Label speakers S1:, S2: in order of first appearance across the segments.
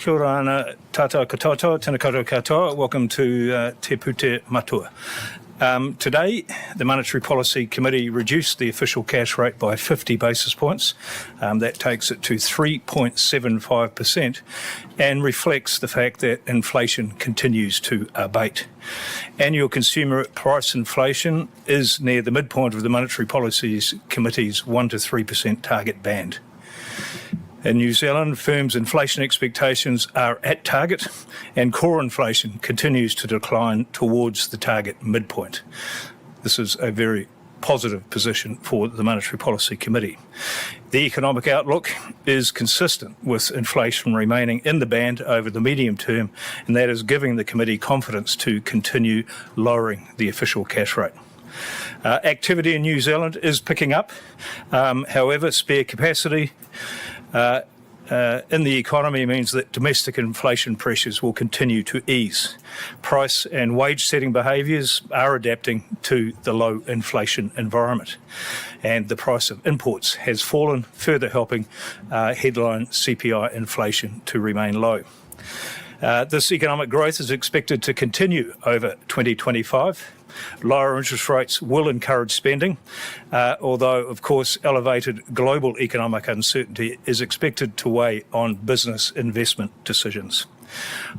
S1: Kia ora ana tātou katoa, tēnā koutou katoa. Welcome to Te Pute Matua. Today, the Monetary Policy Committee reduced the official cash rate by 50 basis points. That takes it to 3.75% and reflects the fact that inflation continues to abate. Annual consumer price inflation is near the midpoint of the Monetary Policy Committee's 1 to 3% target band. In New Zealand, firms' inflation expectations are at target and core inflation continues to decline towards the target midpoint. This is a very positive position for the Monetary Policy Committee. The economic outlook is consistent with inflation remaining in the band over the medium term, and that is giving the committee confidence to continue lowering the official cash rate. Activity in New Zealand is picking up. However, spare capacity in the economy means that domestic inflation pressures will continue to ease. Price and wage setting behaviours are adapting to the low inflation environment, and the price of imports has fallen, further helping headline CPI inflation to remain low. This economic growth is expected to continue over 2025. Lower interest rates will encourage spending, although, of course, elevated global economic uncertainty is expected to weigh on business investment decisions.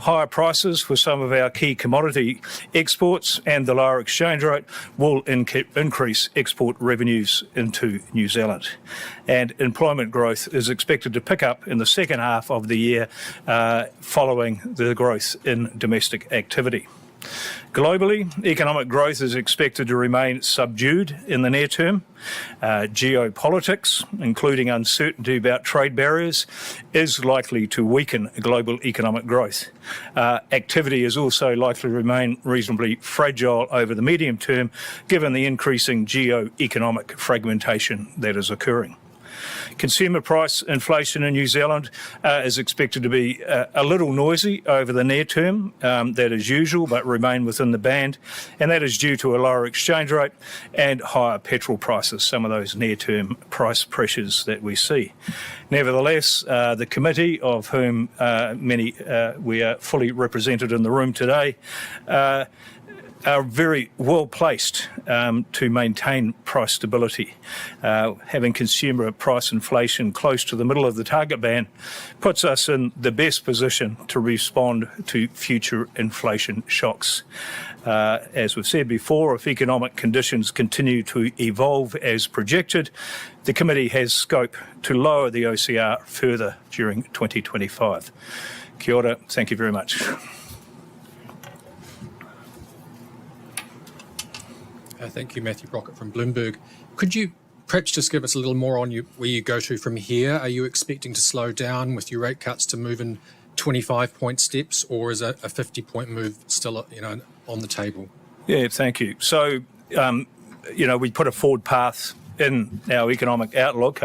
S1: Higher prices for some of our key commodity exports and the lower exchange rate will increase export revenues into New Zealand. And employment growth is expected to pick up in the second half of the year following the growth in domestic activity. Globally, economic growth is expected to remain subdued in the near term. Geopolitics, including uncertainty about trade barriers, is likely to weaken global economic growth. Activity is also likely to remain reasonably fragile over the medium term, given the increasing geo-economic fragmentation that is occurring. Consumer price inflation in New Zealand is expected to be a little noisy over the near term, that is usual, but remain within the band, and that is due to a lower exchange rate and higher petrol prices, some of those near-term price pressures that we see. Nevertheless, the committee, of whom we are fully represented in the room today, are very well placed to maintain price stability. Having consumer price inflation close to the middle of the target band puts us in the best position to respond to future inflation shocks. As we've said before, if economic conditions continue to evolve as projected, the committee has scope to lower the OCR further during 2025. Kia ora, thank you very much.
S2: Thank you, Matthew Brockett from Bloomberg. Could you perhaps just give us a little more on where you go to from here? Are you expecting to slow down with your rate cuts to move in 25-point steps, or is a 50-point move still on the table?
S1: Yeah, thank you. So, we put a forward path in our economic outlook.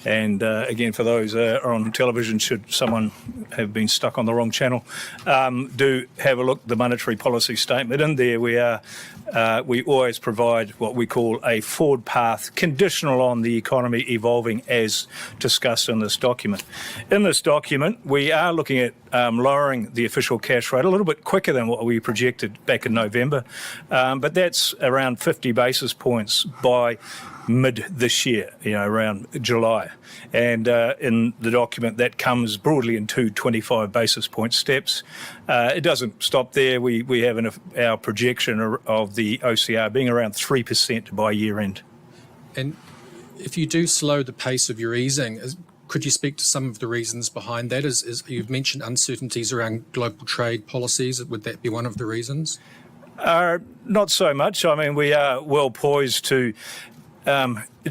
S1: And again, for those on television, should someone have been stuck on the wrong channel, do have a look at the monetary policy statement. In there, we always provide what we call a forward path, conditional on the economy evolving as discussed in this document. In this document, we are looking at lowering the official cash rate a little bit quicker than what we projected back in November, but that's around 50 basis points by mid this year, around July. And in the document, that comes broadly in two 25 basis point steps. It doesn't stop there. We have our projection of the OCR being around 3% by year end.
S2: And if you do slow the pace of your easing, could you speak to some of the reasons behind that? As you've mentioned uncertainties around global trade policies. Would that be one of the reasons?
S1: Not so much. I mean, we are well poised to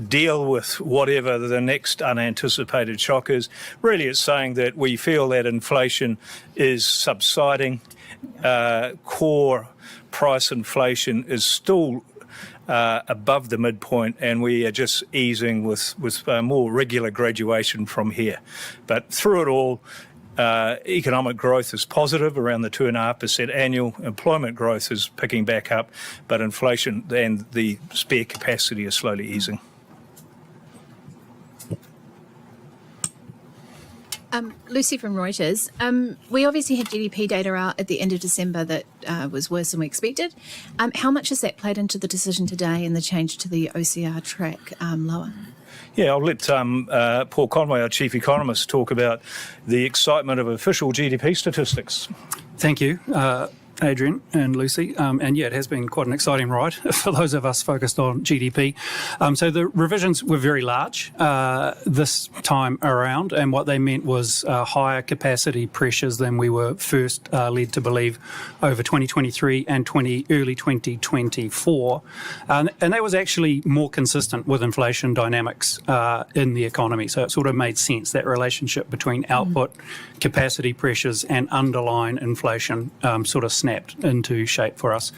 S1: deal with whatever the next unanticipated shock is. Really, it's saying that we feel that inflation is subsiding. Core price inflation is still above the midpoint, and we are just easing with more regular graduation from here. But through it all, economic growth is positive, around the 2.5% annual. Employment growth is picking back up, but inflation and the spare capacity is slowly easing.
S3: Lucy from Reuters. We obviously had GDP data out at the end of December that was worse than we expected. How much has that played into the decision today and the change to the OCR track lower?
S1: Yeah, I'll let Paul Conway, our Chief Economist, talk about the excitement of official GDP statistics.
S4: Thank you, Adrian and Lucy. And yeah, it has been quite an exciting ride for those of us focused on GDP. So the revisions were very large this time around, and what they meant was higher capacity pressures than we were first led to believe over 2023 and early 2024. And that was actually more consistent with inflation dynamics in the economy. So it sort of made sense, that relationship between output, capacity pressures and underlying inflation sort of snapped into shape for us.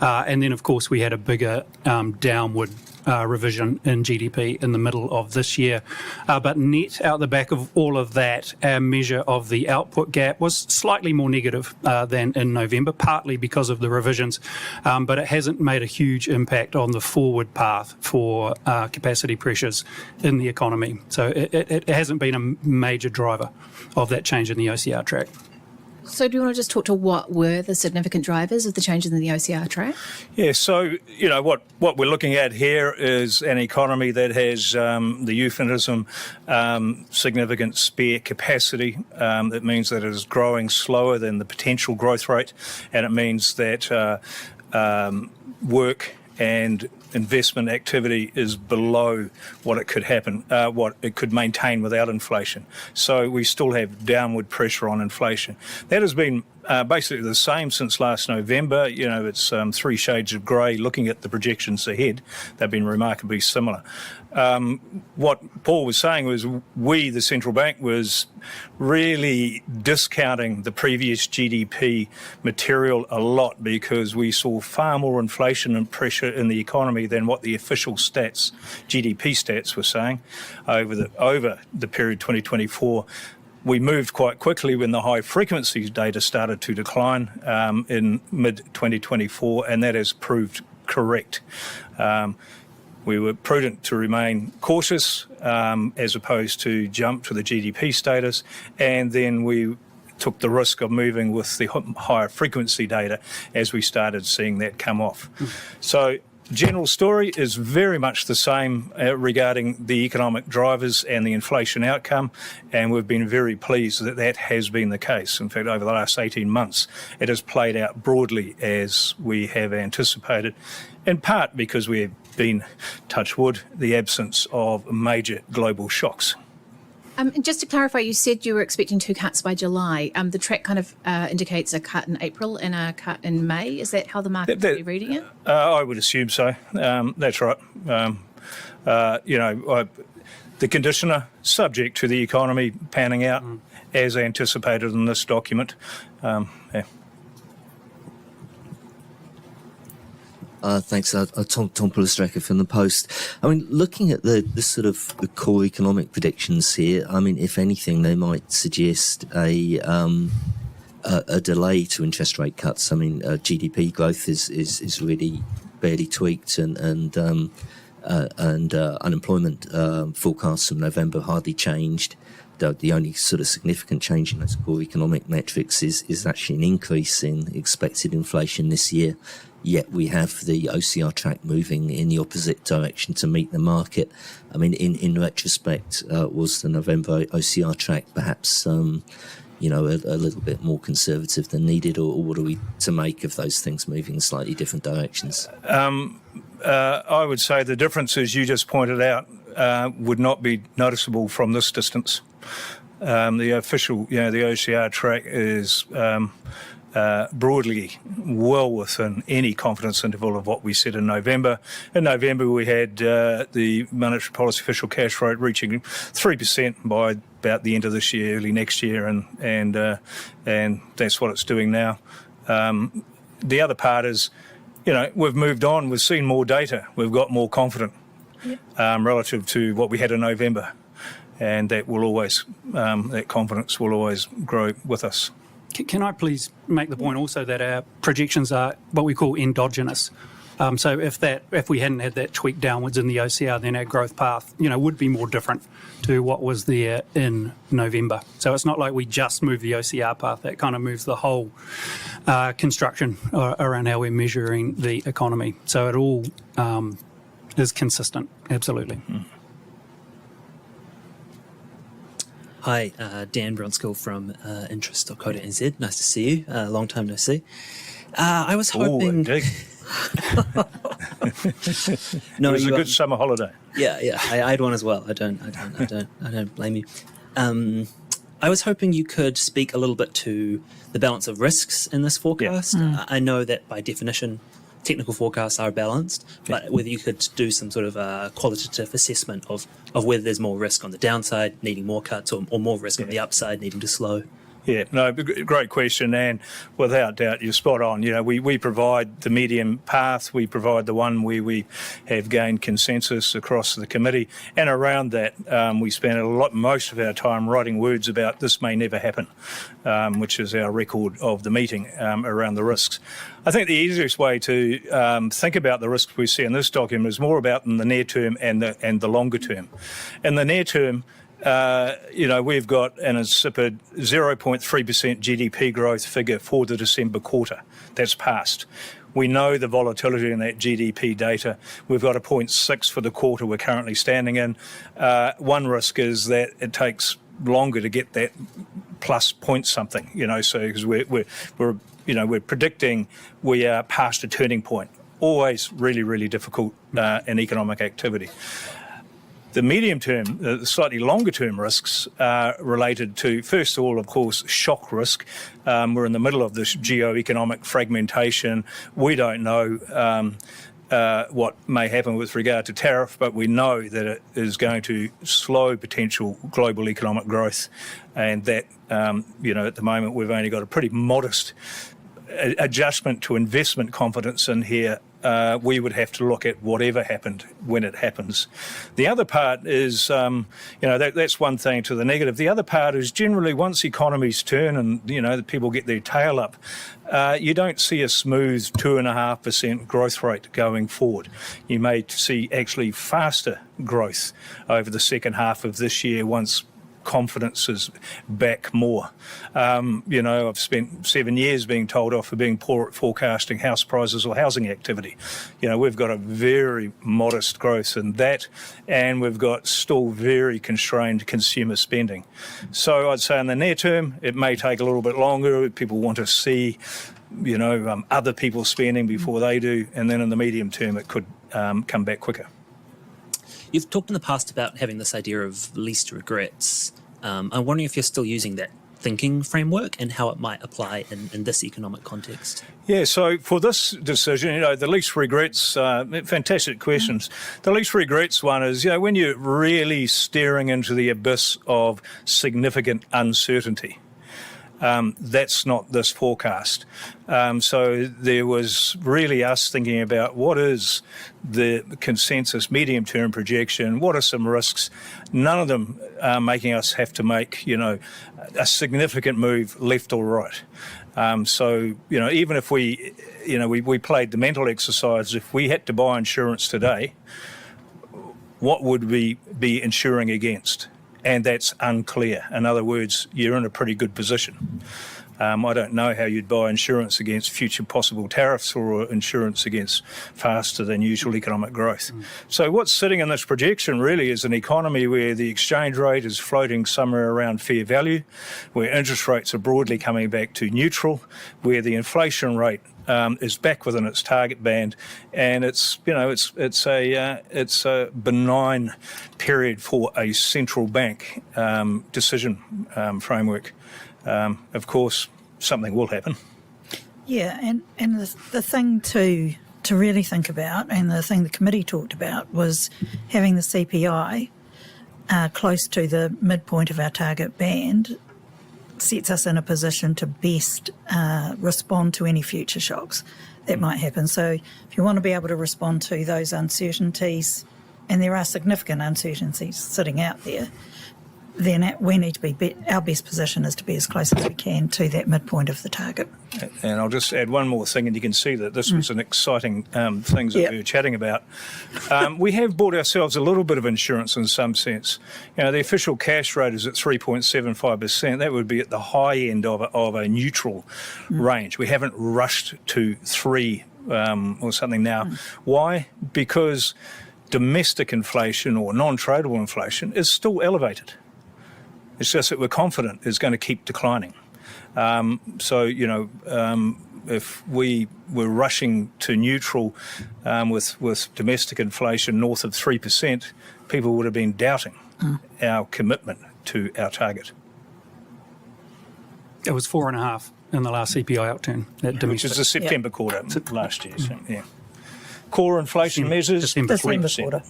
S4: And then, of course, we had a bigger downward revision in GDP in the middle of this year. But net out the back of all of that, our measure of the output gap was slightly more negative than in November, partly because of the revisions, but it hasn't made a huge impact on the forward path for capacity pressures in the economy. So it hasn't been a major driver of that change in the OCR track.
S3: So do you want to just talk to what were the significant drivers of the changes in the OCR track?
S1: Yeah, so, what we're looking at here is an economy that has the euphemism significant spare capacity. That means that it is growing slower than the potential growth rate, and it means that work and investment activity is below what it could happen, what it could maintain without inflation. So we still have downward pressure on inflation. That has been basically the same since last November. It's three shades of grey. Looking at the projections ahead, they've been remarkably similar. What Paul was saying was we, the central bank, was really discounting the previous GDP material a lot because we saw far more inflation and pressure in the economy than what the official stats, GDP stats, were saying over the period 2024. We moved quite quickly when the high frequency data started to decline in mid-2024, and that has proved correct. We were prudent to remain cautious as opposed to jump to the GDP status, and then we took the risk of moving with the higher frequency data as we started seeing that come off. So general story is very much the same regarding the economic drivers and the inflation outcome, and we've been very pleased that that has been the case. In fact, over the last 18 months, it has played out broadly as we have anticipated, in part because we have been, touch wood, the absence of major global shocks.
S3: Just to clarify, you said you were expecting 2 cuts by July. The track kind of indicates a cut in April and a cut in May. Is that how the market will be reading it?
S1: I would assume so. That's right. The conditioner, subject to the economy panning out as anticipated in this document.
S5: Thanks. Tom Pulistraker from the Post. I mean, looking at the sort of the core economic predictions here, I mean, if anything, they might suggest a delay to interest rate cuts. I mean, GDP growth is really barely tweaked, and unemployment forecasts from November hardly changed. The only sort of significant change in those core economic metrics is actually an increase in expected inflation this year. Yet we have the OCR track moving in the opposite direction to meet the market. I mean, in retrospect, was the November OCR track perhaps, a little bit more conservative than needed, or what are we to make of those things moving in slightly different directions?
S1: I would say the differences you just pointed out would not be noticeable from this distance. The official, the OCR track is broadly well within any confidence interval of what we said in November. In November, we had the monetary policy official cash rate reaching 3% by about the end of this year, early next year, and that's what it's doing now. The other part is, we've moved on. We've seen more data. We've got more confident relative to what we had in November, and that will always, that confidence will always grow with us.
S4: Can I please make the point also that our projections are what we call endogenous? So if we hadn't had that tweak downwards in the OCR, then our growth path, would be more different to what was there in November. So it's not like we just move the OCR path. That kind of moves the whole construction around how we're measuring the economy. So it all is consistent, absolutely.
S6: Hi, Dan Bronskill from nzherald.co.nz. Nice to see you. Long time no see. I was hoping.
S1: It was a good summer holiday.
S6: Yeah. I had one as well. I don't blame you. I was hoping you could speak a little bit to the balance of risks in this forecast. I know that by definition, technical forecasts are balanced, but whether you could do some sort of qualitative assessment of whether there's more risk on the downside, needing more cuts, or more risk on the upside, needing to slow.
S1: Yeah, no, great question, and without doubt, you're spot on. We provide the medium path, we provide the one where we have gained consensus across the committee, and around that, we spend most of our time writing words about this may never happen, which is our record of the meeting around the risks. I think the easiest way to think about the risks we see in this document is more about in the near term and the longer term. In the near term, we've got an insipid 0.3% GDP growth figure for the December quarter. That's passed. We know the volatility in that GDP data. We've got a 0.6 for the quarter we're currently standing in. One risk is that it takes longer to get that plus point something, so because we're predicting we are past a turning point. Always really, really difficult in economic activity. The medium term, the slightly longer term risks are related to, first of all, of course, shock risk. We're in the middle of this geo-economic fragmentation. We don't know what may happen with regard to tariff, but we know that it is going to slow potential global economic growth, and that, at the moment we've only got a pretty modest adjustment to investment confidence in here. We would have to look at whatever happened when it happens. The other part is, that's one thing to the negative. The other part is generally once economies turn and, the people get their tail up, you don't see a smooth 2.5% growth rate going forward. You may see actually faster growth over the second half of this year once confidence is back more. I've spent 7 years being told off for being poor at forecasting house prices or housing activity. We've got a very modest growth in that, and we've got still very constrained consumer spending. So I'd say in the near term, it may take a little bit longer. People want to see, other people spending before they do, and then in the medium term, it could come back quicker.
S6: You've talked in the past about having this idea of least regrets. I'm wondering if you're still using that thinking framework and how it might apply in this economic context.
S1: Yeah, so for this decision, the least regrets, fantastic questions. The least regrets one is, when you're really staring into the abyss of significant uncertainty. That's not this forecast. So there was really us thinking about what is the consensus medium-term projection, what are some risks. None of them are making us have to make, a significant move left or right. So, even if we played the mental exercise, if we had to buy insurance today, what would we be insuring against? And that's unclear. In other words, you're in a pretty good position. I don't know how you'd buy insurance against future possible tariffs or insurance against faster than usual economic growth. So what's sitting in this projection really is an economy where the exchange rate is floating somewhere around fair value, where interest rates are broadly coming back to neutral, where the inflation rate is back within its target band, and it's a benign period for a central bank decision framework. Of course, something will happen.
S7: Yeah, and the thing to really think about, and the thing the committee talked about, was having the CPI close to the midpoint of our target band sets us in a position to best respond to any future shocks that might happen. So if you want to be able to respond to those uncertainties, and there are significant uncertainties sitting out there, then we need to be our best position is to be as close as we can to that midpoint of the target.
S1: And I'll just add one more thing, and you can see that this was an exciting things that we were chatting about. We have bought ourselves a little bit of insurance in some sense. You know, the official cash rate is at 3.75%. That would be at the high end of a neutral range. We haven't rushed to 3 or something now. Why? Because domestic inflation or non-tradable inflation is still elevated. It's just that we're confident it's going to keep declining. If we were rushing to neutral with domestic inflation north of 3%, people would have been doubting our commitment to our target.
S4: It was 4.5 in the last CPI outturn.
S1: Which is the September quarter last year. So, yeah. Core inflation measures,
S4: December
S1: 3%.
S7: quarter.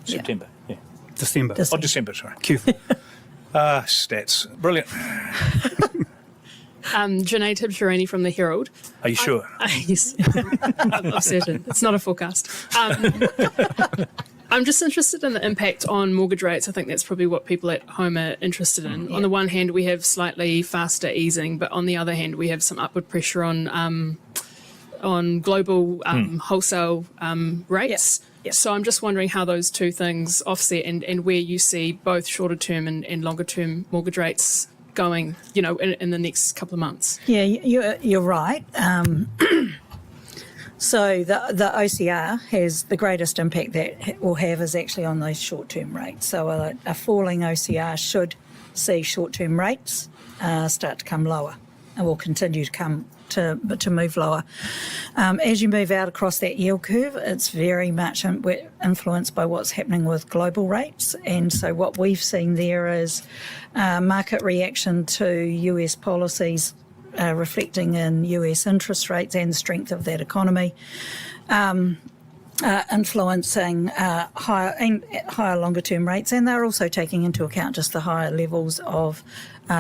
S1: September,
S4: December.
S1: December, sorry.
S4: Q4.
S1: Stats. Brilliant.
S8: Janae Tibshirani from the Herald.
S1: Are you sure?
S8: Yes, I'm certain. It's not a forecast. I'm just interested in the impact on mortgage rates. I think that's probably what people at home are interested in. On the one hand, we have slightly faster easing, but on the other hand, we have some upward pressure on global wholesale rates.
S7: Yep.
S8: So I'm just wondering how those two things offset and where you see both shorter term and longer term mortgage rates going, in the next couple of months.
S7: Yeah, you're right. So the OCR has the greatest impact that it will have is actually on those short-term rates. So a falling OCR should see short-term rates start to come lower and will continue to move lower. As you move out across that yield curve, it's very much influenced by what's happening with global rates. And so what we've seen there is market reaction to US policies reflecting in US interest rates and the strength of that economy, influencing higher longer term rates, and they're also taking into account just the higher levels of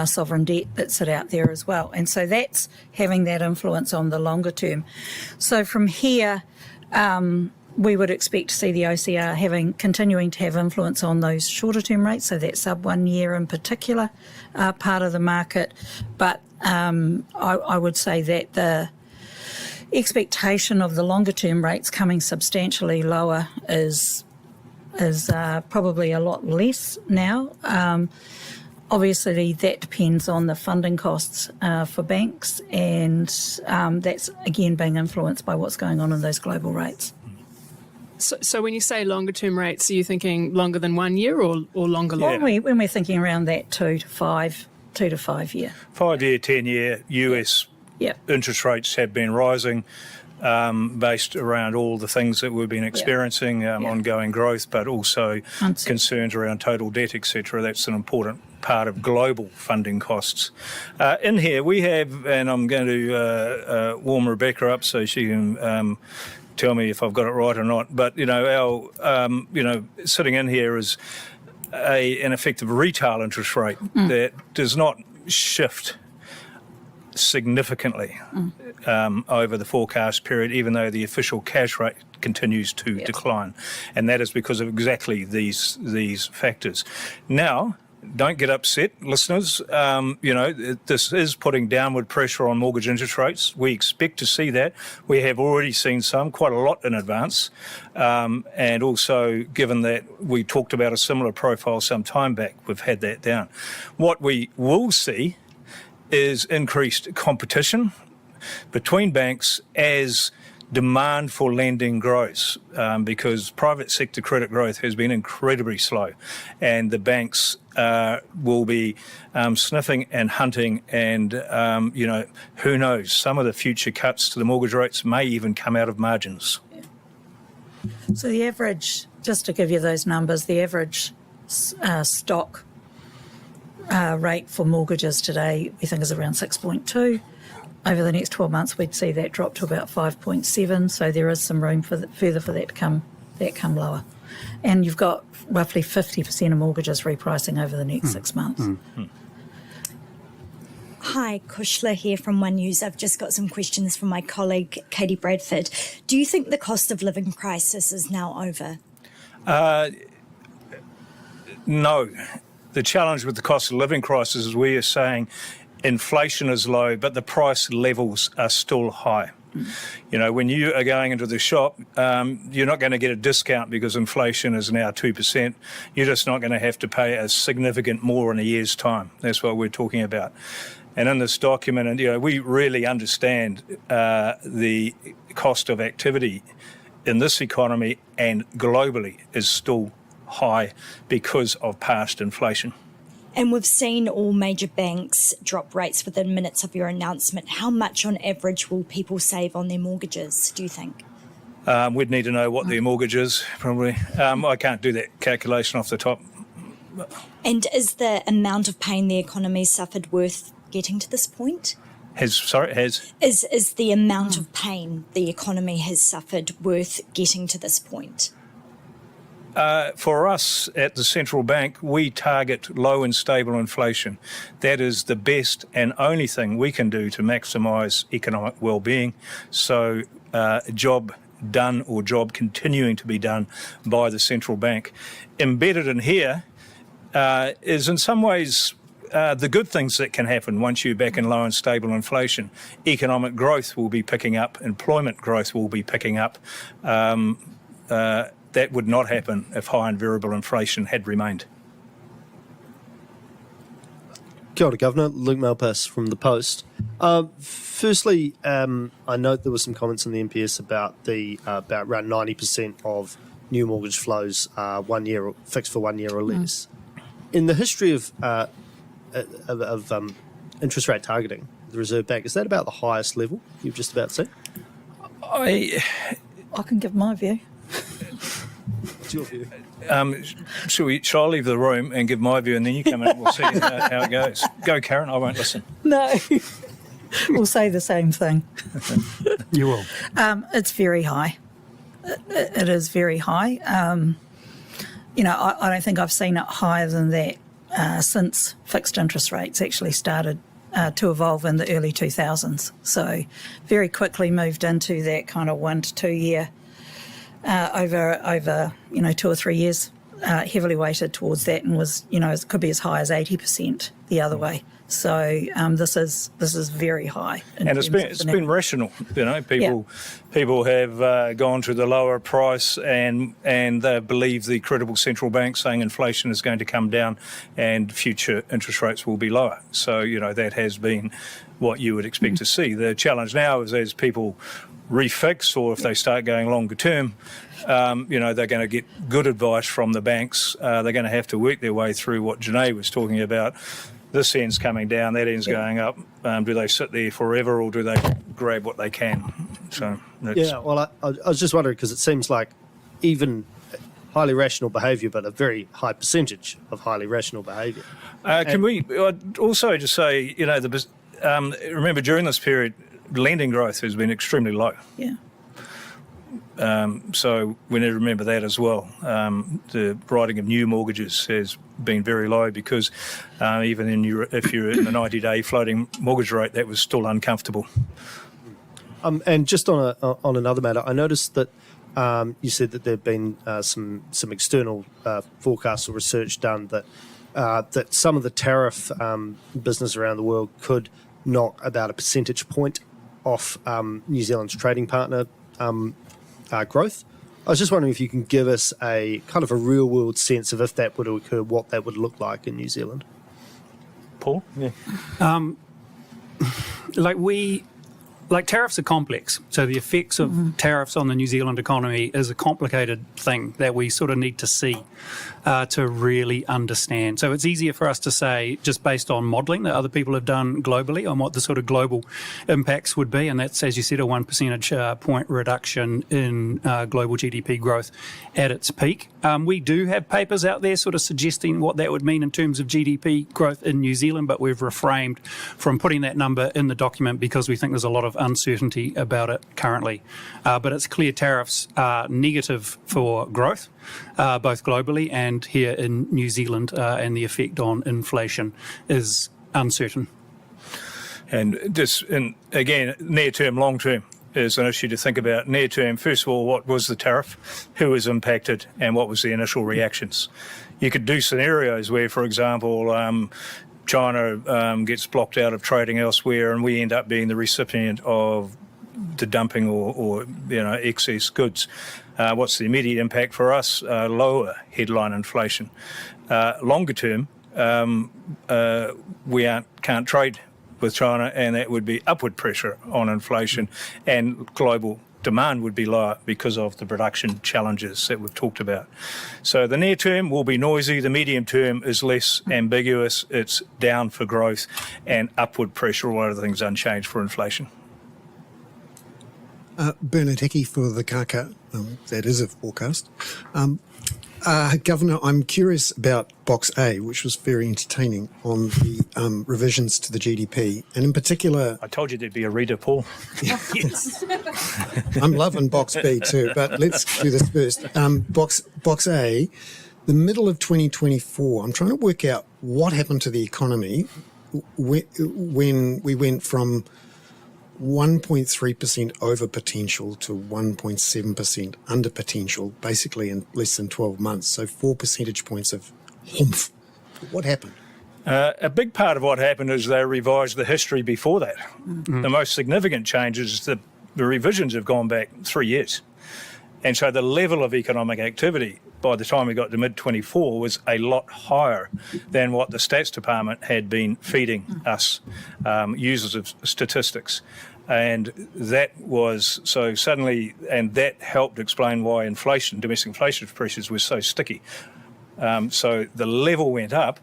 S7: sovereign debt that sit out there as well. And so that's having that influence on the longer term. So from here, we would expect to see the OCR continuing to have influence on those shorter term rates, so that sub 1 year in particular part of the market. But I would say that the expectation of the longer term rates coming substantially lower is probably a lot less now. Obviously, that depends on the funding costs for banks, and that's again being influenced by what's going on in those global rates.
S8: So when you say longer term rates, are you thinking longer than 1 year or longer?
S1: Yeah.
S7: When we're thinking around that 2 to 5 year.
S1: 5-year, 10-year US interest rates have been rising based around all the things that we've been experiencing, ongoing growth, but also concerns around total debt, etc. That's an important part of global funding costs. In here we have, and I'm going to warm Rebecca up so she can tell me if I've got it right or not, but our sitting in here is an effective retail interest rate that does not shift significantly over the forecast period, even though the official cash rate continues to decline, and that is because of exactly these factors. Now, don't get upset, listeners. This is putting downward pressure on mortgage interest rates. We expect to see that. We have already seen quite a lot in advance. And also, given that we talked about a similar profile some time back, we've had that down. What we will see is increased competition between banks as demand for lending grows, because private sector credit growth has been incredibly slow, and the banks will be sniffing and hunting, and who knows, some of the future cuts to the mortgage rates may even come out of margins.
S7: So the average, just to give you those numbers, the average stock rate for mortgages today we think is around 6.2. Over the next 12 months, we'd see that drop to about 5.7. So there is some room further for that to come lower. And you've got roughly 50% of mortgages repricing over the next 6 months.
S9: Hi, Kushla here from One News. I've just got some questions from my colleague, Katie Bradford. Do you think the cost of living crisis is now over?
S1: No. the challenge with the cost of living crisis is we are saying inflation is low, but the price levels are still high. You know, when you are going into the shop, you're not going to get a discount because inflation is now 2%. You're just not going to have to pay a significant more in a year's time. That's what we're talking about. And in this document, and you know, we really understand the cost of activity in this economy and globally is still high because of past inflation.
S9: And we've seen all major banks drop rates within minutes of your announcement. How much on average will people save on their mortgages, do you think?
S1: We'd need to know what their mortgage is, probably. I can't do that calculation off the top.
S9: And is the amount of pain the economy suffered worth getting to this point?
S1: Has.
S9: Is the amount of pain the economy has suffered worth getting to this point?
S1: For us at the central bank, we target low and stable inflation. That is the best and only thing we can do to maximise economic well-being. So job done or job continuing to be done by the central bank. Embedded in here is in some ways the good things that can happen once you're back in low and stable inflation. Economic growth will be picking up, employment growth will be picking up. That would not happen if high and variable inflation had remained.
S10: Kia ora, Governor. Luke Malpass from The Post. Firstly, I note there were some comments in the NPS about about around 90% of new mortgage flows are 1 year fixed for 1 year or less. In the history of interest rate targeting, the Reserve Bank, is that about the highest level you've just about seen?
S7: I can give my view.
S10: What's your view?
S1: Shall I leave the room and give my view and then you come in and we'll see how it goes? Go, Karen, I won't listen.
S7: No, we'll say the same thing.
S4: You will.
S7: It's very high. It is very high. You know, I don't think I've seen it higher than that since fixed interest rates actually started to evolve in the early 2000s. So very quickly moved into that kind of 1 to 2 year over 2 or 3 years, heavily weighted towards that, and was, you know, it could be as high as 80% the other way. So this is very high.
S1: And it's been rational, you know. People have gone to the lower price and they believe the credible central bank saying inflation is going to come down and future interest rates will be lower. So, you know, that has been what you would expect to see. The challenge now is as people refix or if they start going longer term, you know, they're going to get good advice from the banks. They're going to have to work their way through what Janae was talking about. This end's coming down, that end's going up. Do they sit there forever or do they grab what they can? So
S10: yeah, well, I was just wondering because it seems like even highly rational behaviour, but a very high percentage of highly rational behaviour.
S1: Can we also just say, you know, remember during this period, lending growth has been extremely low.
S7: Yeah.
S1: So we need to remember that as well. The writing of new mortgages has been very low because even if you're in a 90-day floating mortgage rate, that was still uncomfortable.
S10: And just on another matter, I noticed that you said that there have been some external forecasts or research done that some of the tariff business around the world could knock about a percentage point off New Zealand's trading partner growth. I was just wondering if you can give us a kind of a real world sense of if that would occur, what that would look like in New Zealand.
S1: Paul? Yeah.
S4: Like tariffs are complex. So the effects of tariffs on the New Zealand economy is a complicated thing that we sort of need to see to really understand. So it's easier for us to say just based on modelling that other people have done globally on what the sort of global impacts would be. And that's, as you said, a 1 percentage point reduction in global GDP growth at its peak. We do have papers out there sort of suggesting what that would mean in terms of GDP growth in New Zealand, but we've refrained from putting that number in the document because we think there's a lot of uncertainty about it currently. But it's clear tariffs are negative for growth, both globally and here in New Zealand, and the effect on inflation is uncertain.
S1: And again, near term, long term, is an issue to think about near term. First of all, what was the tariff, who was impacted, and what was the initial reactions? You could do scenarios where, for example, China gets blocked out of trading elsewhere and we end up being the recipient of the dumping or excess goods. What's the immediate impact for us? Lower headline inflation. Longer term, we can't trade with China, and that would be upward pressure on inflation, and global demand would be lower because of the production challenges that we've talked about. So the near term will be noisy. The medium term is less ambiguous. It's down for growth and upward pressure, all other things unchanged for inflation.
S11: Bernard Hickey for the Kaka. That is a forecast. Governor, I'm curious about Box A, which was very entertaining on the revisions to the GDP, and in particular...
S1: I told you there'd be a reader, Paul.
S11: Yes. I'm loving Box B too, but let's do this first. Box A, the middle of 2024, I'm trying to work out what happened to the economy when we went from 1.3% over potential to 1.7% under potential, basically in less than 12 months. So 4 percentage points of humph. What happened?
S1: A big part of what happened is they revised the history before that. Mm-hmm. The most significant change is that the revisions have gone back 3 years. And so the level of economic activity by the time we got to mid-24 was a lot higher than what the Stats Department had been feeding us, users of statistics. And that was so suddenly, and that helped explain why domestic inflation pressures were so sticky. So the level went up,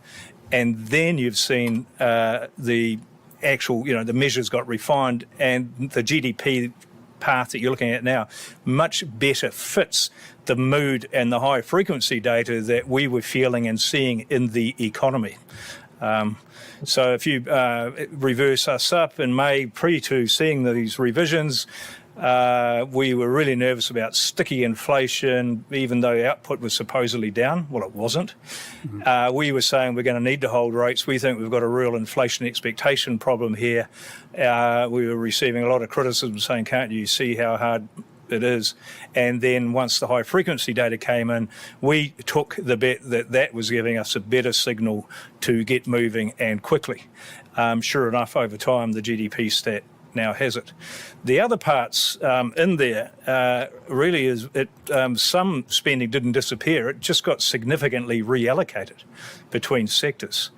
S1: and then you've seen the actual, the measures got refined, and the GDP path that you're looking at now much better fits the mood and the high frequency data that we were feeling and seeing in the economy. So if you reverse us up in May, to seeing these revisions, we were really nervous about sticky inflation, even though output was supposedly down. Well, it wasn't. Mm-hmm. We were saying we're going to need to hold rates. We think we've got a real inflation expectation problem here. We were receiving a lot of criticism saying, can't you see how hard it is? And then once the high frequency data came in, we took the bet that was giving us a better signal to get moving and quickly. Sure enough, over time, the GDP stat now has it. The other parts in there really is some spending didn't disappear. It just got significantly reallocated between sectors.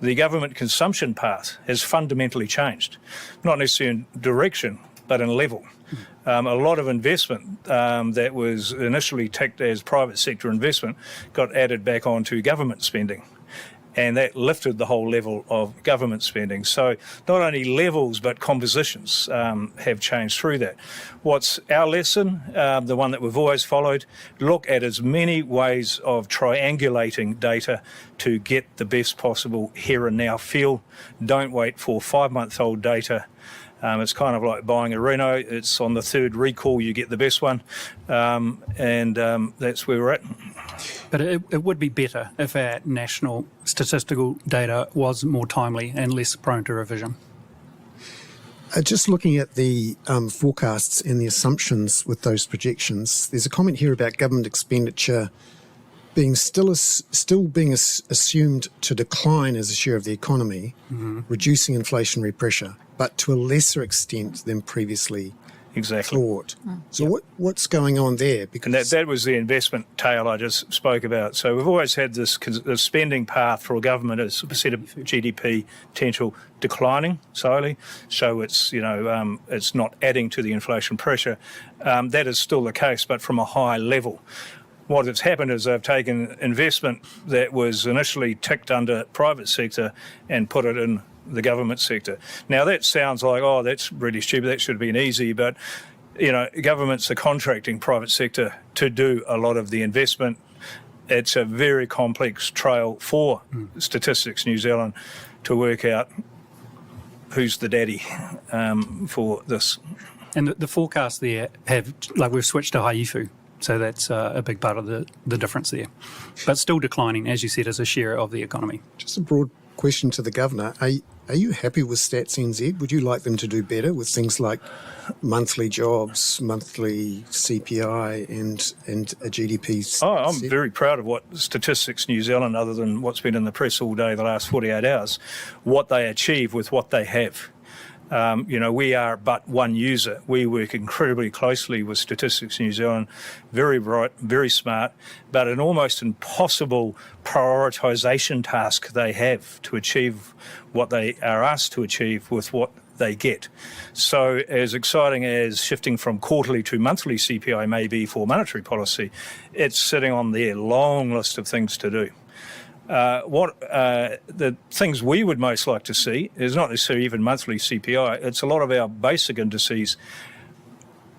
S1: The government consumption path has fundamentally changed, not necessarily in direction, but in level. A lot of investment that was initially ticked as private sector investment got added back onto government spending. And that lifted the whole level of government spending. So not only levels, but compositions have changed through that. What's our lesson, the one that we've always followed, look at as many ways of triangulating data to get the best possible here and now feel. Don't wait for 5-month-old data. It's kind of like buying a Renault. It's on the third recall you get the best one. And that's where we're at.
S4: But it would be better if our national statistical data was more timely and less prone to revision.
S11: Just looking at the forecasts and the assumptions with those projections, there's a comment here about government expenditure being still being assumed to decline as a share of the economy, reducing inflationary pressure, but to a lesser extent than previously thought. So what's going on there?
S1: Because and that was the investment tail I just spoke about. So we've always had this spending path for a government as a percent of GDP potential declining slowly. So it's it's not adding to the inflation pressure. That is still the case, but from a high level. What has happened is they've taken investment that was initially ticked under private sector and put it in the government sector. Now that sounds like, oh, that's really stupid, that should have been easy, but governments are contracting private sector to do a lot of the investment. It's a very complex trail for Statistics New Zealand to work out who's the daddy for this.
S4: And the forecasts there we've switched to haifu. So that's a big part of the difference there. But still declining, as you said, as a share of the economy.
S11: Just a broad question to the Governor. Are you happy with Stats NZ? Would you like them to do better with things like monthly jobs, monthly CPI, and a GDP?
S1: I'm very proud of what Statistics New Zealand, other than what's been in the press all day the last 48 hours, what they achieve with what they have. We are but one user. We work incredibly closely with Statistics New Zealand, very bright, very smart, but an almost impossible prioritisation task they have to achieve what they are asked to achieve with what they get. So as exciting as shifting from quarterly to monthly CPI may be for monetary policy, it's sitting on their long list of things to do. The things we would most like to see is not necessarily even monthly CPI. It's a lot of our basic indices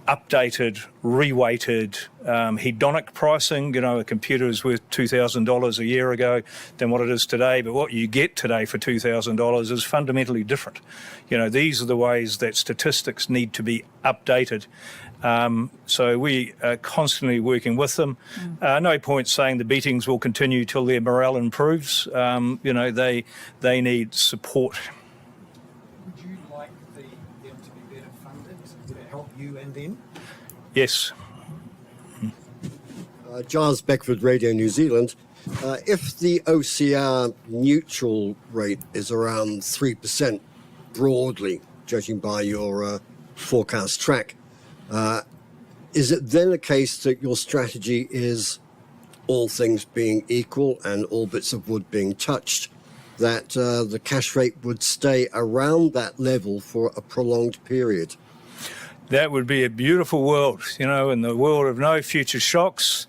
S1: updated, reweighted, hedonic pricing. A computer is worth $2,000 a year ago than what it is today, but what you get today for $2,000 is fundamentally different. These are the ways that statistics need to be updated. So we are constantly working with them. No point saying the beatings will continue till their morale improves. They need support.
S11: Would you like them to be better funded? Would it help you and them?
S1: Yes.
S12: Giles Beckford, Radio New Zealand. If the OCR neutral rate is around 3% broadly, judging by your forecast track, is it then a case that your strategy is, all things being equal and all bits of wood being touched, that the cash rate would stay around that level for a prolonged period?
S1: That would be a beautiful world, in the world of no future shocks.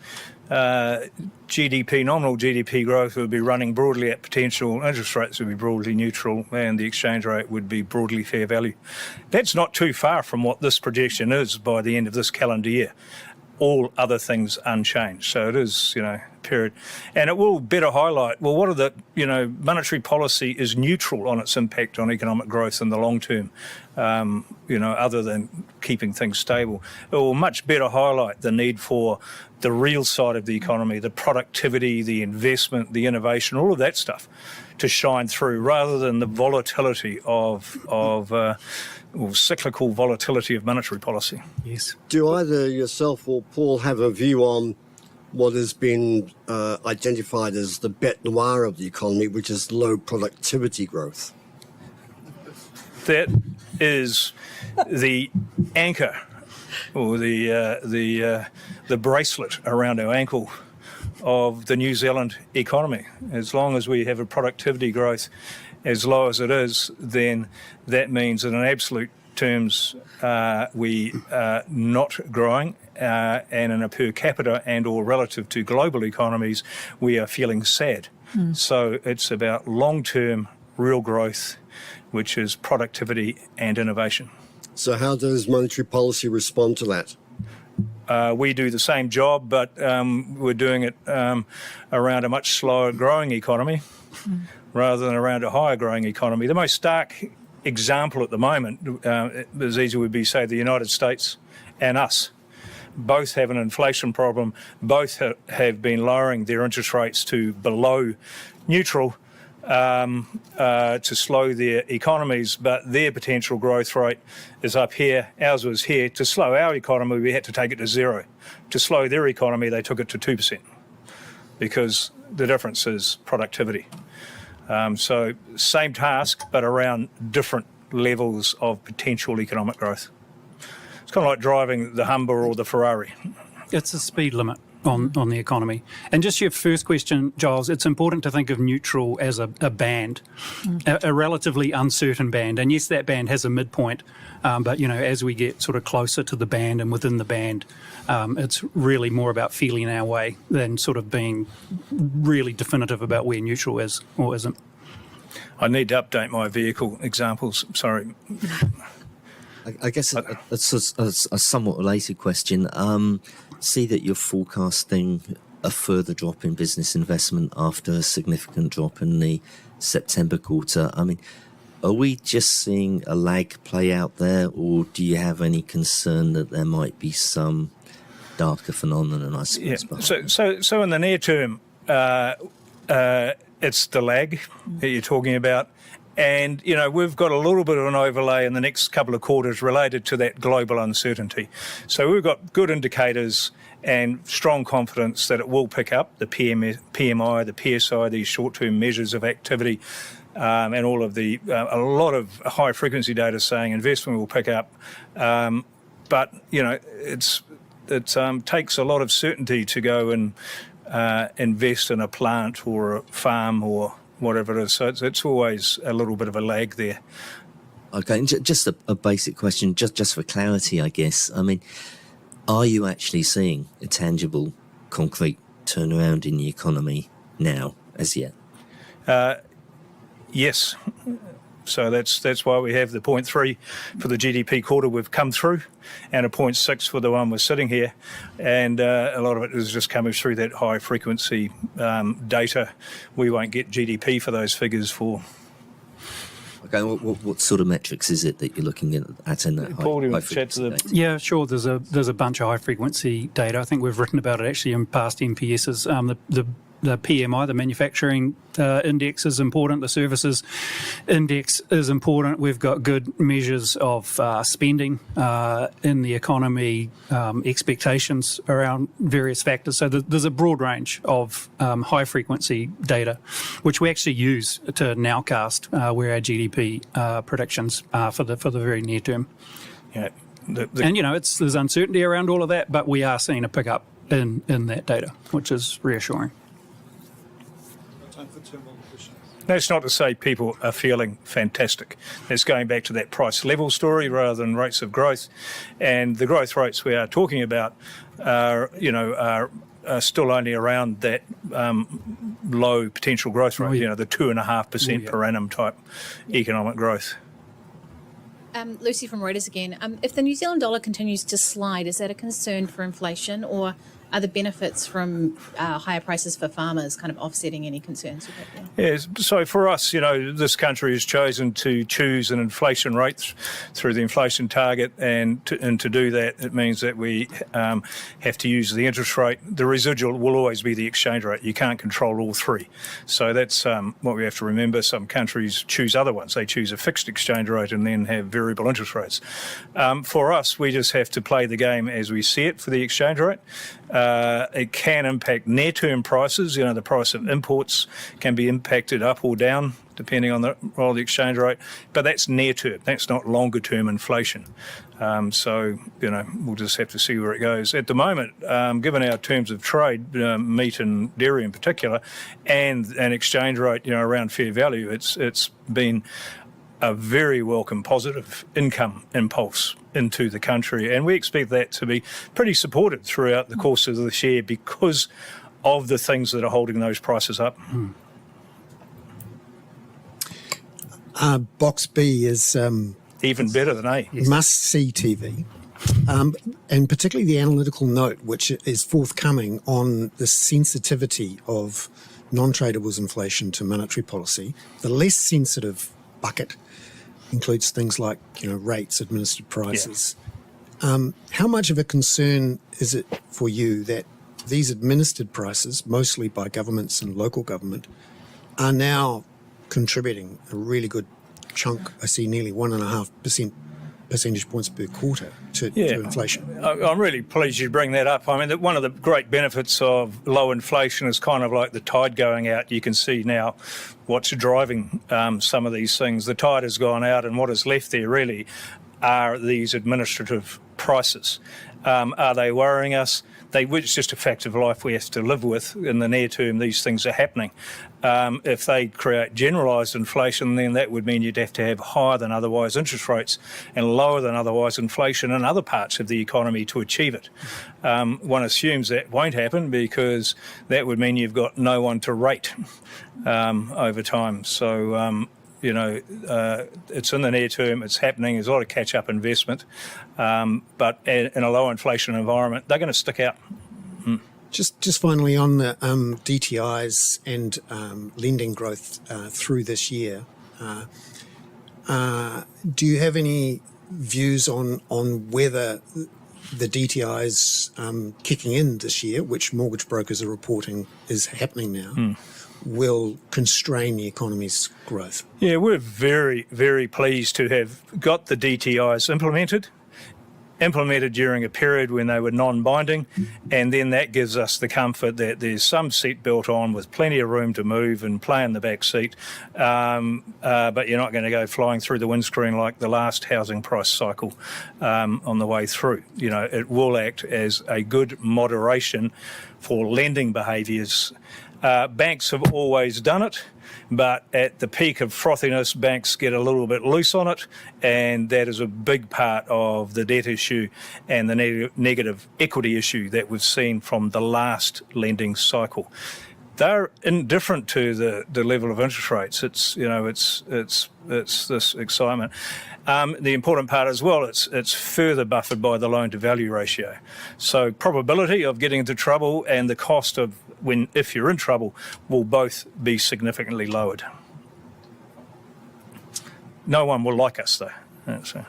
S1: Nominal GDP growth would be running broadly at potential, interest rates would be broadly neutral, and the exchange rate would be broadly fair value. That's not too far from what this projection is by the end of this calendar year. All other things unchanged. So it is, period. And it will better highlight, what are the, monetary policy is neutral on its impact on economic growth in the long term, other than keeping things stable. It will much better highlight the need for the real side of the economy, the productivity, the investment, the innovation, all of that stuff to shine through, rather than the volatility of cyclical volatility of monetary policy.
S4: Yes.
S12: Do either yourself or Paul have a view on what has been identified as the bête noire of the economy, which is low productivity growth?
S1: That is the anchor, or the bracelet around our ankle of the New Zealand economy. As long as we have a productivity growth as low as it is, then that means that in absolute terms we are not growing, and in a per capita and or relative to global economies, we are feeling sad. So it's about long-term real growth, which is productivity and innovation.
S12: So how does monetary policy respond to that?
S1: We do the same job, but we're doing it around a much slower growing economy rather than around a higher growing economy. The most stark example at the moment, as easy would be, say, the United States and us. Both have an inflation problem, both have been lowering their interest rates to below neutral to slow their economies, but their potential growth rate is up here, ours was here. To slow our economy, we had to take it to zero. To slow their economy, they took it to 2%, because the difference is productivity. So same task, but around different levels of potential economic growth. It's kind of like driving the Humber or the Ferrari.
S4: It's a speed limit on the economy. And just your first question, Giles, it's important to think of neutral as a band, a relatively uncertain band. And yes, that band has a midpoint, but, as we get sort of closer to the band and within the band, it's really more about feeling our way than sort of being really definitive about where neutral is or isn't.
S1: I need to update my vehicle examples. Sorry.
S5: I guess it's a somewhat related question. See that you're forecasting a further drop in business investment after a significant drop in the September quarter. I mean, are we just seeing a lag play out there, or do you have any concern that there might be some darker phenomenon, I suppose?
S1: Yeah. So in the near term, it's the lag that you're talking about. And, you know, we've got a little bit of an overlay in the next couple of quarters related to that global uncertainty. So we've got good indicators and strong confidence that it will pick up, the PMI, the PSI, these short-term measures of activity, and all of the, a lot of high-frequency data saying investment will pick up. But, you know, it takes a lot of certainty to go and invest in a plant or a farm or whatever it is. So it's always a little bit of a lag there.
S5: Okay, and just a basic question, just for clarity, I guess. I mean, are you actually seeing a tangible, concrete turnaround in the economy now, as yet?
S1: Yes. So that's why we have the 0.3 for the GDP quarter we've come through, and a 0.6 for the one we're sitting here. And a lot of it is just coming through that high frequency data. We won't get GDP for those figures for.
S5: Okay, what sort of metrics is it that you're looking at in that
S1: Paul, do you
S5: high
S1: want to chat to
S5: frequency
S1: the...
S5: data?
S4: Yeah, sure. There's a bunch of high frequency data. I think we've written about it actually in past NPSs. The PMI, the manufacturing index, is important. The services index is important. We've got good measures of spending in the economy, expectations around various factors. So there's a broad range of high frequency data, which we actually use to nowcast where our GDP predictions are for the very near term.
S1: Yeah,
S4: And you know, there's uncertainty around all of that, but we are seeing a pickup in that data, which is reassuring.
S1: That's not to say people are feeling fantastic. It's going back to that price level story rather than rates of growth. And the growth rates we are talking about are still only around that low potential growth rate, you know, the 2.5% per annum type economic growth.
S3: Lucy from Reuters again. If the New Zealand dollar continues to slide, is that a concern for inflation, or are the benefits from higher prices for farmers kind of offsetting any concerns with that?
S1: Yes, so for us, you know, this country has chosen to choose an inflation rate through the inflation target, and to do that, it means that we have to use the interest rate. The residual will always be the exchange rate. You can't control all three. So that's what we have to remember. Some countries choose other ones. They choose a fixed exchange rate and then have variable interest rates. For us, we just have to play the game as we see it for the exchange rate. It can impact near-term prices. You know, the price of imports can be impacted up or down depending on the role of the exchange rate. But that's near-term. That's not longer-term inflation. So, you know, we'll just have to see where it goes. At the moment, given our terms of trade, meat and dairy in particular, and an exchange rate, you know, around fair value, it's been a very welcome positive income impulse into the country, and we expect that to be pretty supported throughout the course of this year because of the things that are holding those prices up.
S11: Box B is
S1: even better than A.
S11: must-see TV, and particularly the analytical note, which is forthcoming on the sensitivity of non-tradables inflation to monetary policy. The less sensitive bucket includes things like, you know, rates, administered prices. Yeah. How much of a concern is it for you that these administered prices, mostly by governments and local government, are now contributing a really good chunk? I see nearly 1.5% percentage points per quarter to inflation.
S1: I'm really pleased you bring that up. I mean, one of the great benefits of low inflation is kind of like the tide going out. You can see now what's driving some of these things. The tide has gone out, and what is left there really are these administrative prices. Are they worrying us? It's just a fact of life we have to live with. In the near term, these things are happening. If they create generalised inflation, then that would mean you'd have to have higher than otherwise interest rates and lower than otherwise inflation in other parts of the economy to achieve it. One assumes that won't happen because that would mean you've got no one to rate over time. So, you know, it's in the near term, it's happening, there's a lot of catch-up investment, but in a low inflation environment, they're going to stick out.
S11: Just finally on the DTIs and lending growth through this year, do you have any views on whether the DTIs kicking in this year, which mortgage brokers are reporting is happening now, will constrain the economy's growth?
S1: Yeah, we're very, very pleased to have got the DTIs implemented during a period when they were non-binding, and then that gives us the comfort that there's some seat built on with plenty of room to move and play in the back seat, but you're not going to go flying through the windscreen like the last housing price cycle on the way through. You know, it will act as a good moderation for lending behaviours. Banks have always done it, but at the peak of frothiness, banks get a little bit loose on it, and that is a big part of the debt issue and the negative equity issue that we've seen from the last lending cycle. They're indifferent to the level of interest rates. It's this excitement. The important part as well, it's further buffered by the loan to value ratio. So probability of getting into trouble and the cost of if you're in trouble will both be significantly lowered. No one will like us though. So.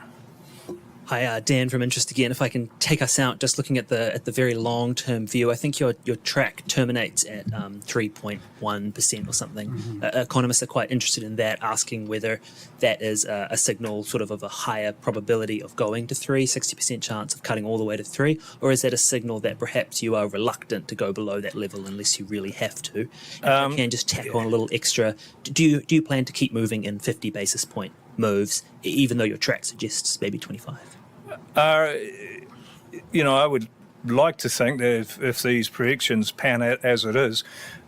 S6: Hi, Dan from Interest again. If I can take us out, just looking at the very long-term view, I think your track terminates at 3.1% or something.
S4: Mm-hmm.
S6: Economists are quite interested in that, asking whether that is a signal sort of a higher probability of going to 3, 60% chance of cutting all the way to 3, or is that a signal that perhaps you are reluctant to go below that level unless you really have to? And if you can just tack on a little extra, do you plan to keep moving in 50 basis point moves, even though your track suggests maybe 25?
S1: I would like to think that if these predictions pan out as it is,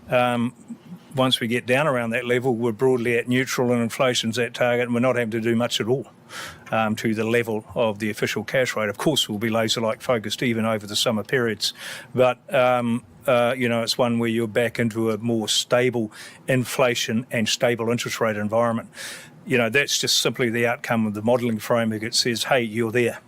S1: once we get down around that level, we're broadly at neutral and inflation's at target, and we're not having to do much at all to the level of the official cash rate. Of course, we'll be laser-like focused even over the summer periods, but it's one where you're back into a more stable inflation and stable interest rate environment. You know, that's just simply the outcome of the modelling framework. It says, hey, you're there.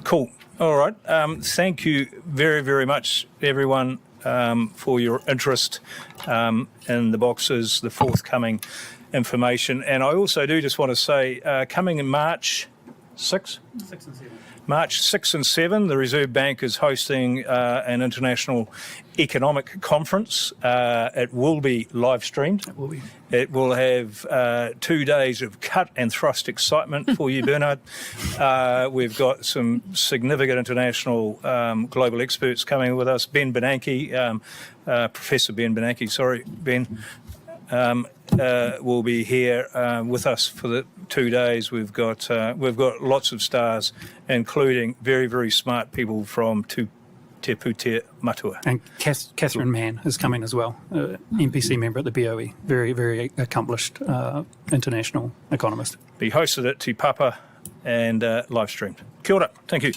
S1: Cool. All right. Thank you very, very much, everyone, for your interest in the boxes, the forthcoming information. And I also do just want to say, coming in March 6? 6 and 7. March 6 and 7, the Reserve Bank is hosting an international economic conference. It will be live streamed.
S4: It will be.
S1: It will have 2 days of cut and thrust excitement for you, Bernard. We've got some significant international global experts coming with us. Professor Ben Bernanke, sorry, Ben, will be here with us for the 2 days. We've got lots of stars, including very, very smart people from Te Pūtea Matua.
S4: And Catherine Mann is coming as well, NPC member at the BOE, very, very accomplished international economist.
S1: Be hosted at Te Papa and live streamed. Kia ora. Thank you.